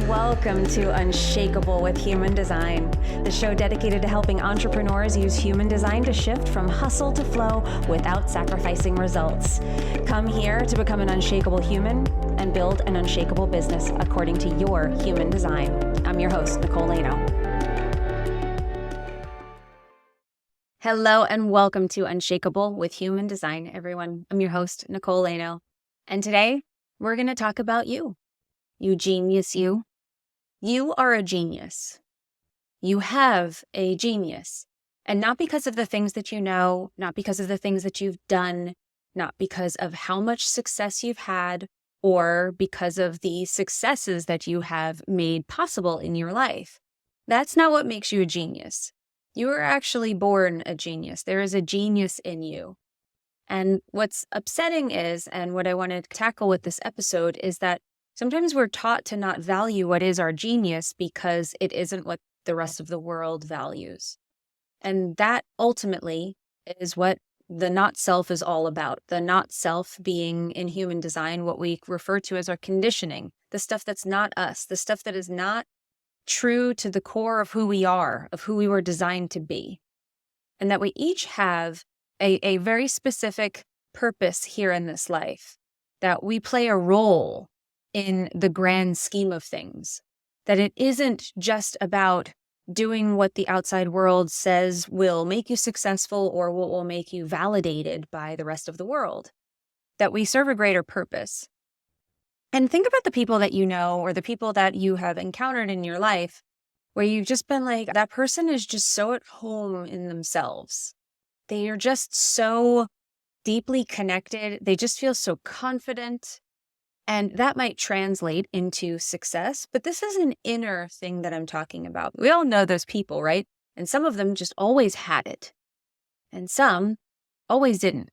Welcome to Unshakable with Human Design, the show dedicated to helping entrepreneurs use human design to shift from hustle to flow without sacrificing results. Come here to become an unshakable human and build an unshakable business according to your human design. I'm your host, Nicole. Hello and welcome to Unshakable with Human Design, everyone. I'm your host, Nicole. And today we're going to talk about you. You genius, you. You are a genius. You have a genius. And not because of the things that you know, not because of the things that you've done, not because of how much success you've had, or because of the successes that you have made possible in your life. That's not what makes you a genius. You were actually born a genius. There is a genius in you. And what's upsetting is, and what I want to tackle with this episode is that sometimes we're taught to not value what is our genius because it isn't what the rest of the world values. And that ultimately is what the not self is all about. The not self being in human design, what we refer to as our conditioning, the stuff that's not us, the stuff that is not true to the core of who we are, of who we were designed to be. And that we each have a very specific purpose here in this life, that we play a role in the grand scheme of things, that it isn't just about doing what the outside world says will make you successful or what will make you validated by the rest of the world, that we serve a greater purpose. And think about the people that you know or the people that you have encountered in your life where you've just been like, that person is just so at home in themselves. They are just so deeply connected. They just feel so confident. And that might translate into success, but this is an inner thing that I'm talking about. We all know those people, right? And some of them just always had it, and some always didn't.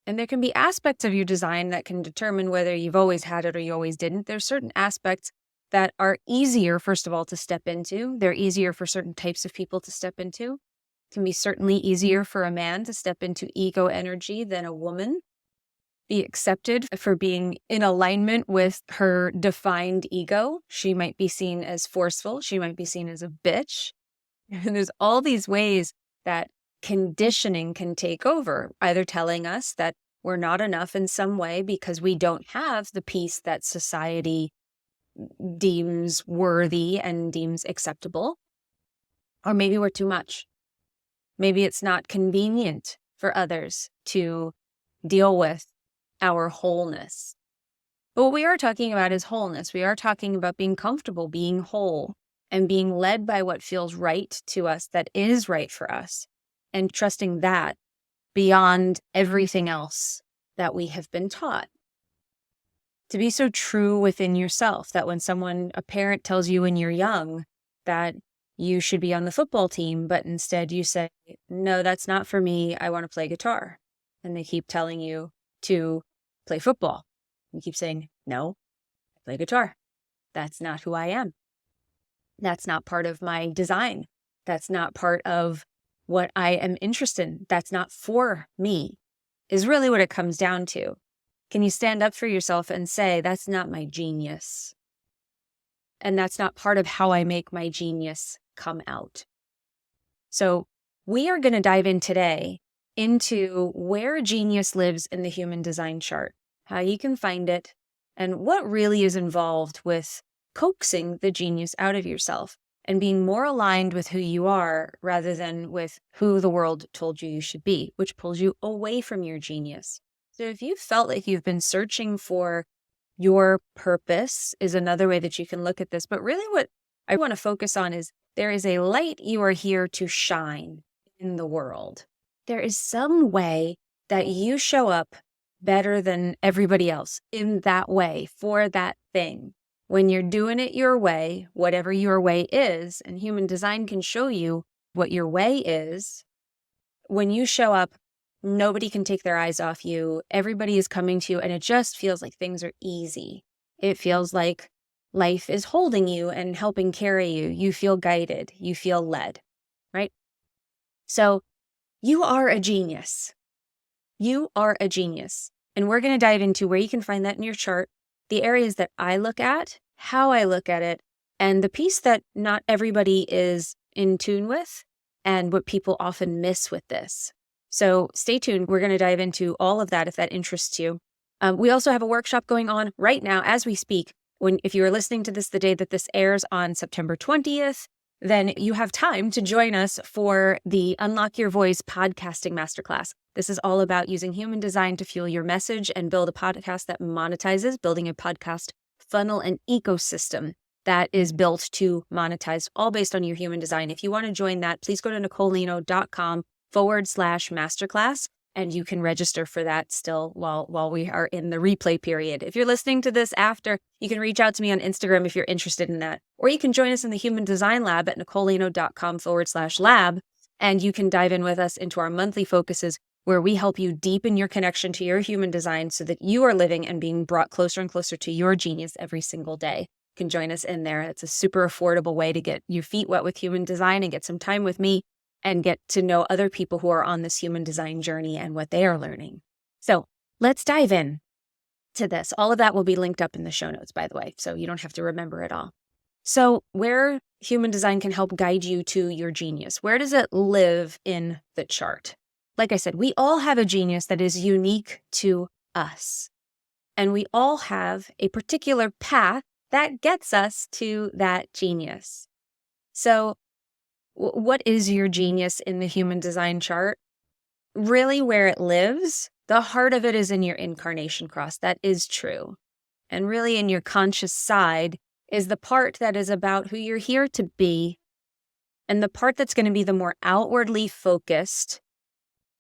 And there can be aspects of your design that can determine whether you've always had it or you always didn't. There's certain aspects that are easier, first of all, to step into. They're easier for certain types of people to step into. It can be certainly easier for a man to step into ego energy than a woman. Be accepted for being in alignment with her defined ego. She might be seen as forceful. She might be seen as a bitch. And there's all these ways that conditioning can take over, either telling us that we're not enough in some way because we don't have the piece that society deems worthy and deems acceptable, or maybe we're too much. Maybe it's not convenient for others to deal with our wholeness. But what we are talking about is wholeness. We are talking about being comfortable, being whole, and being led by what feels right to us, that is right for us, and trusting that beyond everything else that we have been taught. To be so true within yourself that when a parent tells you when you're young that you should be on the football team, but instead you say, no, that's not for me. I want to play guitar. And they keep telling you to play football. You keep saying, no, I play guitar. That's not who I am. That's not part of my design. That's not part of what I am interested in. That's not for me, is really what it comes down to. Can you stand up for yourself and say, that's not my genius? And that's not part of how I make my genius come out. So we are going to dive in today into where genius lives in the human design chart, how you can find it, and what really is involved with coaxing the genius out of yourself and being more aligned with who you are rather than with who the world told you should be, which pulls you away from your genius. So if you felt like you've been searching for your purpose is another way that you can look at this. But really what I want to focus on is there is a light you are here to shine in the world. There is some way that you show up better than everybody else in that way for that thing. When you're doing it your way, whatever your way is, and human design can show you what your way is, when you show up, nobody can take their eyes off you. Everybody is coming to you, and it just feels like things are easy. It feels like life is holding you and helping carry you. You feel guided. You feel led, right? So you are a genius. You are a genius. And we're going to dive into where you can find that in your chart, the areas that I look at, how I look at it, And the piece that not everybody is in tune with, and what people often miss with this. So stay tuned. We're going to dive into all of that if that interests you. We also have a workshop going on right now as we speak. If you are listening to this the day that this airs on September 20th, then you have time to join us for the Unlock Your Voice podcasting masterclass. This is all about using human design to fuel your message and build a podcast that monetizes, building a podcast funnel and ecosystem that is built to monetize, all based on your human design. If you want to join that, please go to nicoleno.com/masterclass, and you can register for that still while we are in the replay period. If you're listening to this after, you can reach out to me on Instagram if you're interested in that. Or you can join us in the Human Design Lab at nicoleno.com/lab, and you can dive in with us into our monthly focuses where we help you deepen your connection to your human design so that you are living and being brought closer and closer to your genius every single day. You can join us in there. It's a super affordable way to get your feet wet with human design and get some time with me and get to know other people who are on this human design journey and what they are learning. So let's dive in to this. All of that will be linked up in the show notes, by the way, so you don't have to remember it all. So where human design can help guide you to your genius, where does it live in the chart? Like I said, we all have a genius that is unique to us. And we all have a particular path that gets us to that genius. So what is your genius in the human design chart? Really, where it lives, the heart of it is in your incarnation cross. That is true. And really in your conscious side is the part that is about who you're here to be. And the part that's going to be the more outwardly focused,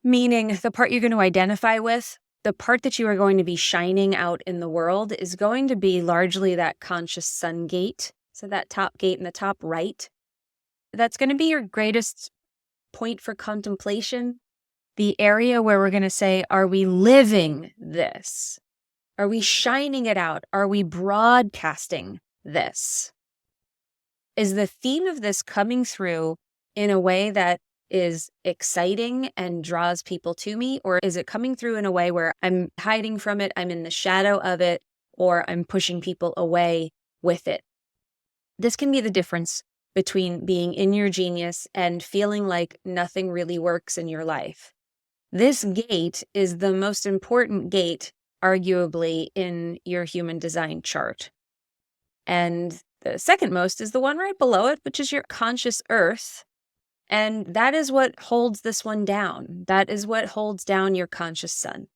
meaning the part you're going to identify with, the part that you are going to be shining out in the world is going to be largely that conscious sun gate. So that top gate in the top right, that's going to be your greatest point for contemplation. The area where we're going to say, are we living this? Are we shining it out? Are we broadcasting this? Is the theme of this coming through in a way that is exciting and draws people to me? Or is it coming through in a way where I'm hiding from it, I'm in the shadow of it, or I'm pushing people away with it? This can be the difference between being in your genius and feeling like nothing really works in your life. This gate is the most important gate, arguably, in your human design chart. And the second most is the one right below it, which is your conscious earth. And that is what holds this one down. That is what holds down your conscious sun.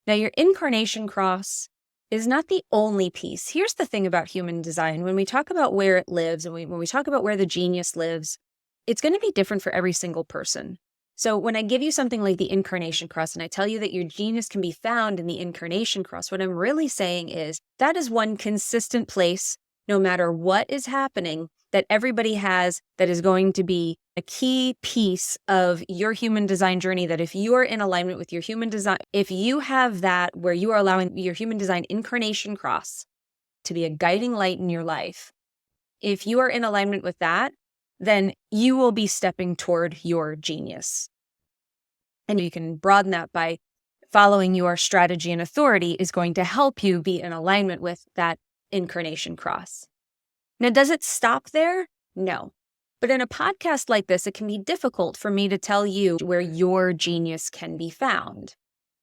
Now, your incarnation cross is not the only piece. Here's the thing about human design. When we talk about where it lives and when we talk about where the genius lives, it's going to be different for every single person. So when I give you something like the incarnation cross and I tell you that your genius can be found in the incarnation cross, what I'm really saying is that is one consistent place, no matter what is happening, that everybody has, that is going to be a key piece of your human design journey, that if you are in alignment with your human design, if you have that where you are allowing your human design incarnation cross to be a guiding light in your life, if you are in alignment with that, then you will be stepping toward your genius. And you can broaden that by following your strategy and authority is going to help you be in alignment with that incarnation cross. Now, does it stop there? No. But in a podcast like this, it can be difficult for me to tell you where your genius can be found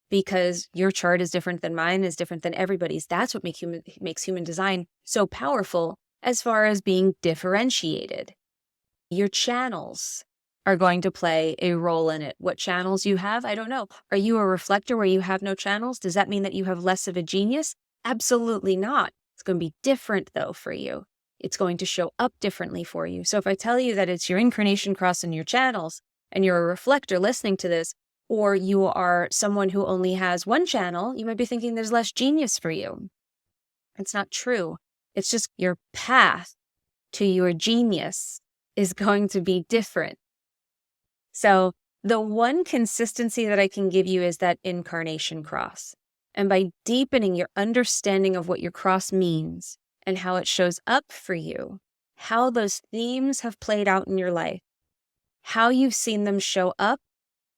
because your chart is different than mine, is different than everybody's. That's what makes human design so powerful as far as being differentiated. Your channels are going to play a role in it. What channels you have, I don't know. Are you a reflector where you have no channels? Does that mean that you have less of a genius? Absolutely not. It's going to be different though for you. It's going to show up differently for you. So if I tell you that it's your incarnation cross and your channels, and you're a reflector listening to this, or you are someone who only has one channel, you might be thinking there's less genius for you. It's not true. It's just your path to your genius is going to be different. So the one consistency that I can give you is that incarnation cross. And by deepening your understanding of what your cross means and how it shows up for you, how those themes have played out in your life, how you've seen them show up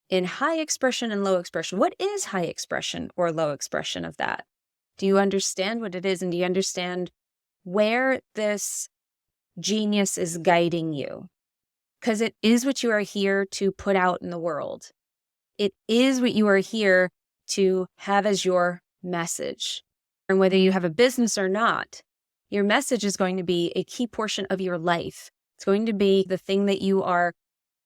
in high expression and low expression. What is high expression or low expression of that? Do you understand what it is? And do you understand where this genius is guiding you, because it is what you are here to put out in the world. It is what you are here to have as your message. And whether you have a business or not, your message is going to be a key portion of your life. It's going to be the thing that you are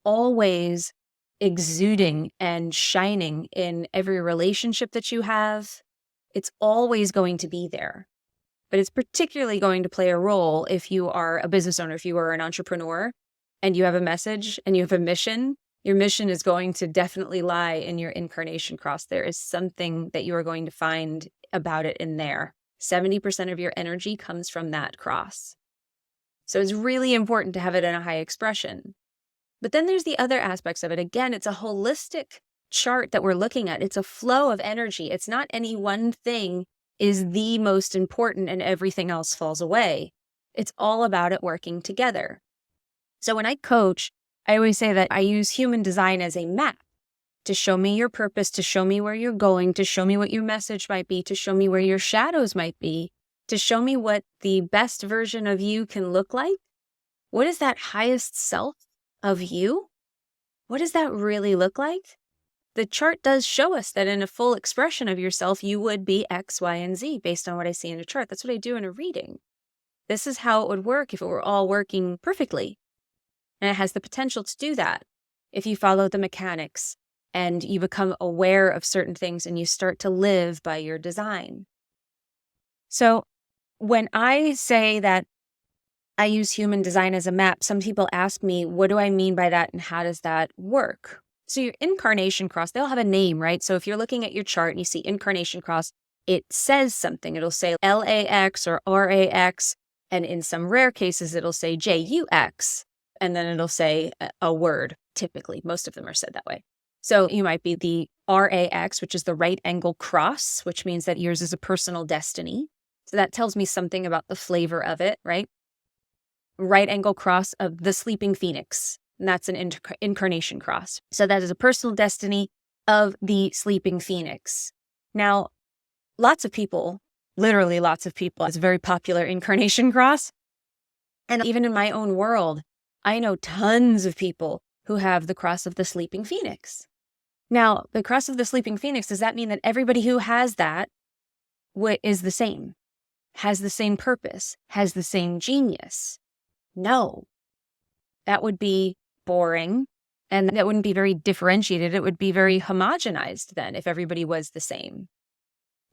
always exuding and shining in every relationship that you have. It's always going to be there. But it's particularly going to play a role if you are a business owner, if you are an entrepreneur and you have a message and you have a mission. Your mission is going to definitely lie in your incarnation cross. There is something that you are going to find about it in there. 70% of your energy comes from that cross. So it's really important to have it in a high expression. But then there's the other aspects of it. Again, it's a holistic chart that we're looking at. It's a flow of energy. It's not any one thing is the most important and everything else falls away. It's all about it working together. So when I coach, I always say that I use human design as a map to show me your purpose, to show me where you're going, to show me what your message might be, to show me where your shadows might be, to show me what the best version of you can look like. What is that highest self of you? What does that really look like? The chart does show us that in a full expression of yourself, you would be X, Y, and Z based on what I see in a chart. That's what I do in a reading. This is how it would work if it were all working perfectly. And it has the potential to do that if you follow the mechanics and you become aware of certain things and you start to live by your design. So when I say that I use human design as a map, some people ask me, what do I mean by that and how does that work? So your incarnation cross, they'll have a name, right? So if you're looking at your chart and you see incarnation cross, it says something. It'll say LAX or RAX. And in some rare cases, it'll say JUX. And then it'll say a word, typically. Most of them are said that way. So you might be the RAX, which is the right angle cross, which means that yours is a personal destiny. So that tells me something about the flavor of it, right? Right angle cross of the sleeping phoenix. And that's an incarnation cross. So that is a personal destiny of the sleeping phoenix. Now, lots of people, literally lots of people, it's a very popular incarnation cross. And even in my own world, I know tons of people who have the cross of the sleeping phoenix. Now, the cross of the sleeping phoenix, does that mean that everybody who has that is the same, has the same purpose, has the same genius? No. That would be boring, and that wouldn't be very differentiated. It would be very homogenized then if everybody was the same.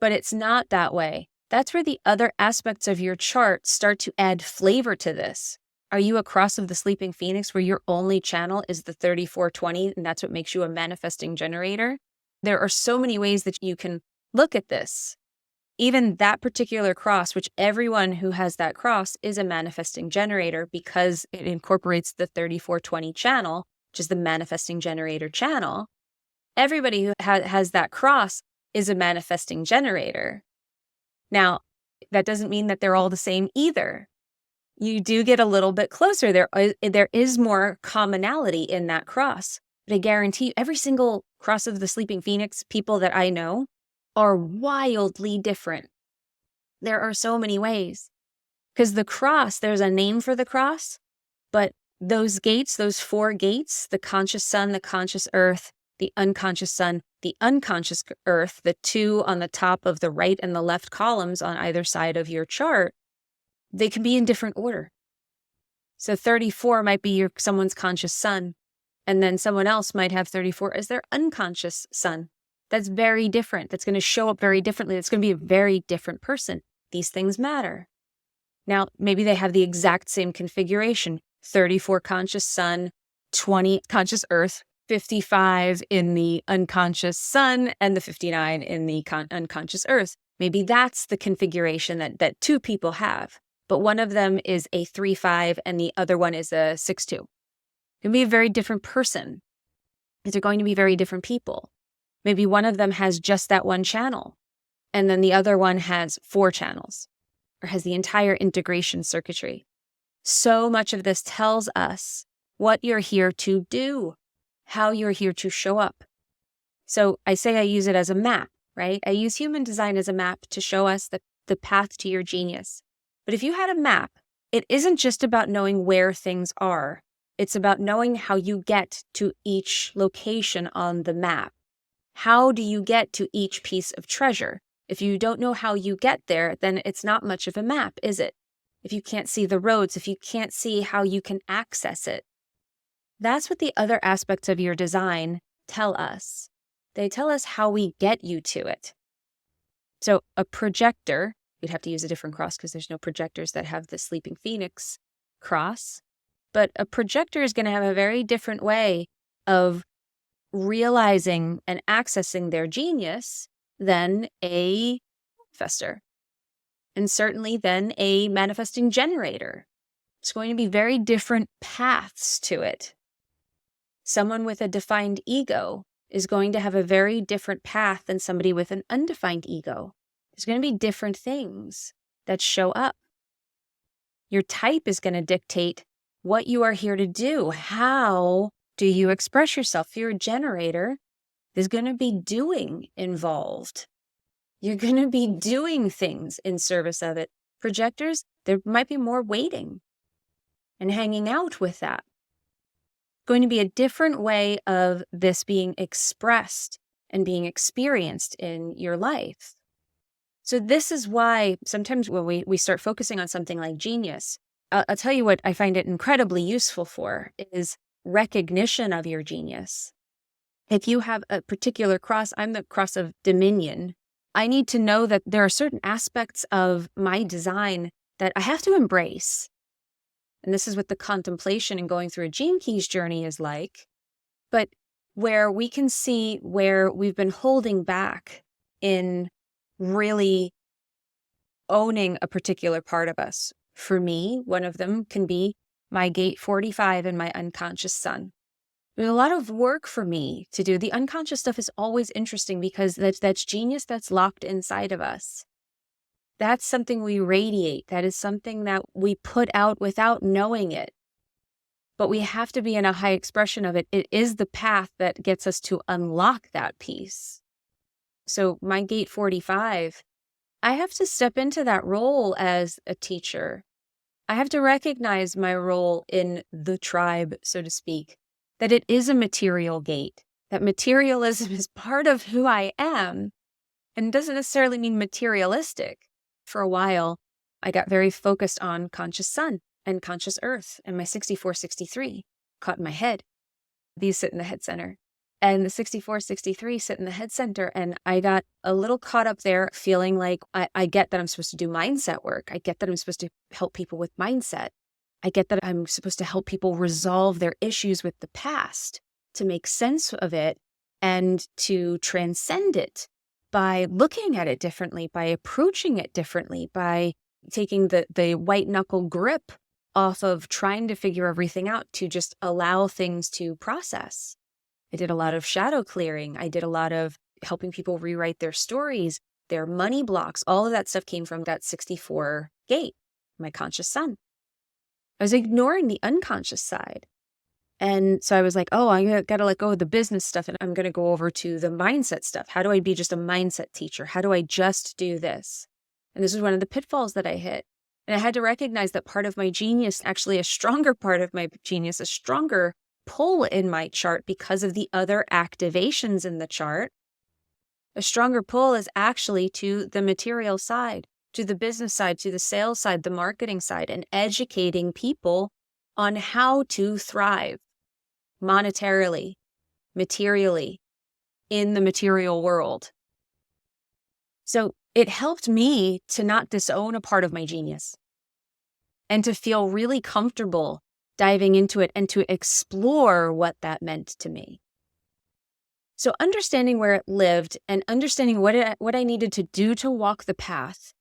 But it's not that way. That's where the other aspects of your chart start to add flavor to this. Are you a cross of the sleeping phoenix where your only channel is the 3420 and that's what makes you a manifesting generator? There are so many ways that you can look at this. Even that particular cross, which everyone who has that cross is a manifesting generator because it incorporates the 3420 channel, which is the manifesting generator channel. Everybody who has that cross is a manifesting generator. Now, that doesn't mean that they're all the same either. You do get a little bit closer. There is more commonality in that cross. But I guarantee you, every single cross of the sleeping phoenix people that I know are wildly different. There are so many ways. Because the cross, there's a name for the cross, but those gates, those 4 gates, the conscious sun, the conscious earth, the unconscious sun, the unconscious earth, the 2 on the top of the right and the left columns on either side of your chart, they can be in different order. So 34 might be someone's conscious sun, and then someone else might have 34 as their unconscious sun. That's very different. That's going to show up very differently. It's going to be a very different person. These things matter. Now, maybe they have the exact same configuration. 34 conscious sun, 20 conscious earth, 55 in the unconscious sun, and the 59 in the unconscious earth. Maybe that's the configuration that 2 people have. But one of them is a 3-5 and the other one is a 6-2. It can be a very different person. These are going to be very different people. Maybe one of them has just that one channel, and then the other one has 4 channels, or has the entire integration circuitry. So much of this tells us what you're here to do, how you're here to show up. So I say I use it as a map, right? I use human design as a map to show us the path to your genius. But if you had a map it isn't just about knowing where things are. It's about knowing how you get to each location on the map. How do you get to each piece of treasure? If you don't know how you get there, then it's not much of a map, is it? If you can't see the roads, if you can't see how you can access it. That's what the other aspects of your design tell us. They tell us how we get you to it. So a projector, you'd have to use a different cross because there's no projectors that have the sleeping phoenix cross. But a projector is going to have a very different way of realizing and accessing their genius than a manifester. And certainly than a manifesting generator. It's going to be very different paths to it. Someone with a defined ego is going to have a very different path than somebody with an undefined ego. There's going to be different things that show up. Your type is going to dictate what you are here to do. How do you express yourself? If you're a generator, there's going to be doing involved. You're going to be doing things in service of it. Projectors, there might be more waiting and hanging out with that. Going to be a different way of this being expressed and being experienced in your life. So this is why sometimes when we start focusing on something like genius, I'll tell you what I find it incredibly useful for is recognition of your genius. If you have a particular cross, I'm the cross of dominion. I need to know that there are certain aspects of my design that I have to embrace. And this is what the contemplation and going through a Gene Keys journey is like, but where we can see where we've been holding back in really owning a particular part of us. For me, one of them can be my gate 45 and my unconscious son. There's a lot of work for me to do. The unconscious stuff is always interesting because that's genius that's locked inside of us. That's something we radiate. That is something that we put out without knowing it. But we have to be in a high expression of it. It is the path that gets us to unlock that piece. So my gate 45, I have to step into that role as a teacher. I have to recognize my role in the tribe, so to speak, that it is a material gate, that materialism is part of who I am and doesn't necessarily mean materialistic. For a while, I got very focused on conscious sun and conscious earth, and my 64-63 caught in my head. These sit in the head center. And the 64-63 sit in the head center, and I got a little caught up there feeling like I get that I'm supposed to do mindset work. I get that I'm supposed to help people with mindset. I get that I'm supposed to help people resolve their issues with the past, to make sense of it and to transcend it by looking at it differently, by approaching it differently, by taking the white knuckle grip off of trying to figure everything out to just allow things to process. I did a lot of shadow clearing. I did a lot of helping people rewrite their stories, their money blocks. All of that stuff came from that 64 gate, my conscious sun. I was ignoring the unconscious side. And so I was like, oh, I got to let go of the business stuff and I'm going to go over to the mindset stuff. How do I be just a mindset teacher? How do I just do this? And this is one of the pitfalls that I hit. And I had to recognize that part of my genius, actually a stronger part of my genius, a stronger pull in my chart because of the other activations in the chart. A stronger pull is actually to the material side, to the business side, to the sales side, the marketing side, and educating people on how to thrive monetarily, materially, in the material world. So it helped me to not disown a part of my genius and to feel really comfortable diving into it and to explore what that meant to me. So understanding where it lived and understanding what I needed to do to walk the path,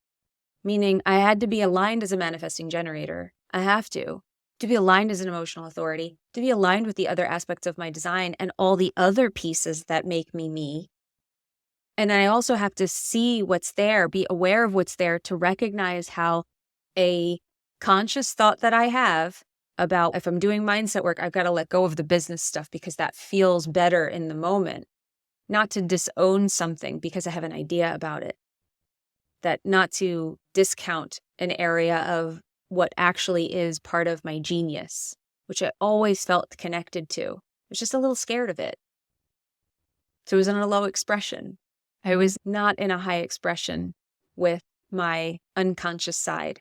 meaning I had to be aligned as a manifesting generator. I have to be aligned as an emotional authority, to be aligned with the other aspects of my design and all the other pieces that make me me. And I also have to see what's there, be aware of what's there, to recognize how a conscious thought that I have about if I'm doing mindset work, I've got to let go of the business stuff because that feels better in the moment. Not to disown something because I have an idea about it. That not to discount an area of what actually is part of my genius, which I always felt connected to. I was just a little scared of it. So it was in a low expression. I was not in a high expression with my unconscious side.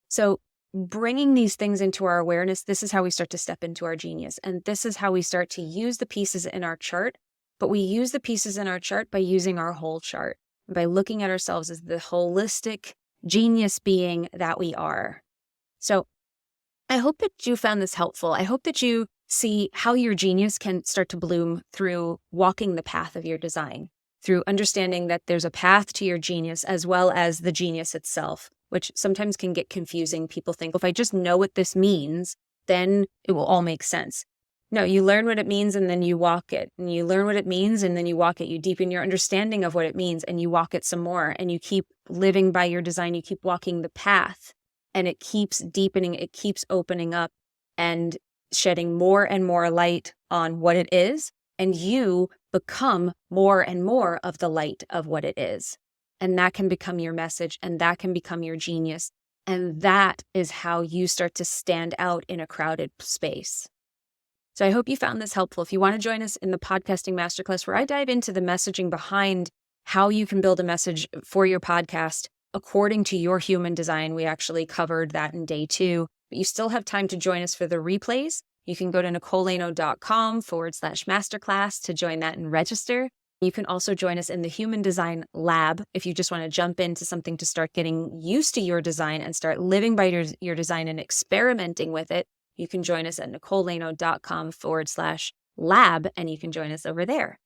So bringing these things into our awareness, this is how we start to step into our genius. And this is how we start to use the pieces in our chart. But we use the pieces in our chart by using our whole chart, by looking at ourselves as the holistic genius being that we are. So I hope that you found this helpful. I hope that you see how your genius can start to bloom through walking the path of your design, through understanding that there's a path to your genius as well as the genius itself, which sometimes can get confusing. People think, if I just know what this means, then it will all make sense. No, you learn what it means and then you walk it. And you learn what it means and then you walk it. You deepen your understanding of what it means and you walk it some more. And you keep living by your design. You keep walking the path and it keeps deepening. It keeps opening up and shedding more and more light on what it is. And you become more and more of the light of what it is. And that can become your message and that can become your genius. And that is how you start to stand out in a crowded space. So I hope you found this helpful. If you want to join us in the podcasting masterclass where I dive into the messaging behind how you can build a message for your podcast according to your human design, we actually covered that in day 2. But you still have time to join us for the replays. You can go to nicolelaino.com/masterclass to join that and register. You can also join us in the Human Design Lab if you just want to jump into something to start getting used to your design and start living by your design and experimenting with it. You can join us at nicolelaino.com/lab and you can join us over there.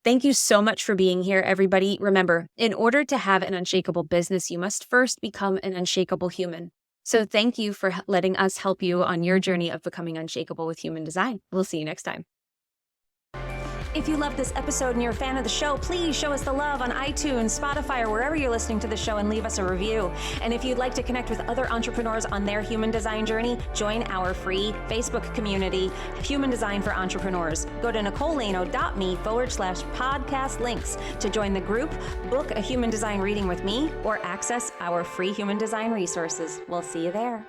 Thank you so much for being here, everybody. Remember, in order to have an unshakable business, you must first become an unshakable human. So thank you for letting us help you on your journey of becoming unshakable with human design. We'll see you next time. If you love this episode and you're a fan of the show, please show us the love on iTunes, Spotify, or wherever you're listening to the show and leave us a review. And if you'd like to connect with other entrepreneurs on their human design journey, join our free Facebook community, Human Design for Entrepreneurs. Go to nicolelaino.me/podcast links to join the group, book a human design reading with me, or access our free human design resources. We'll see you there.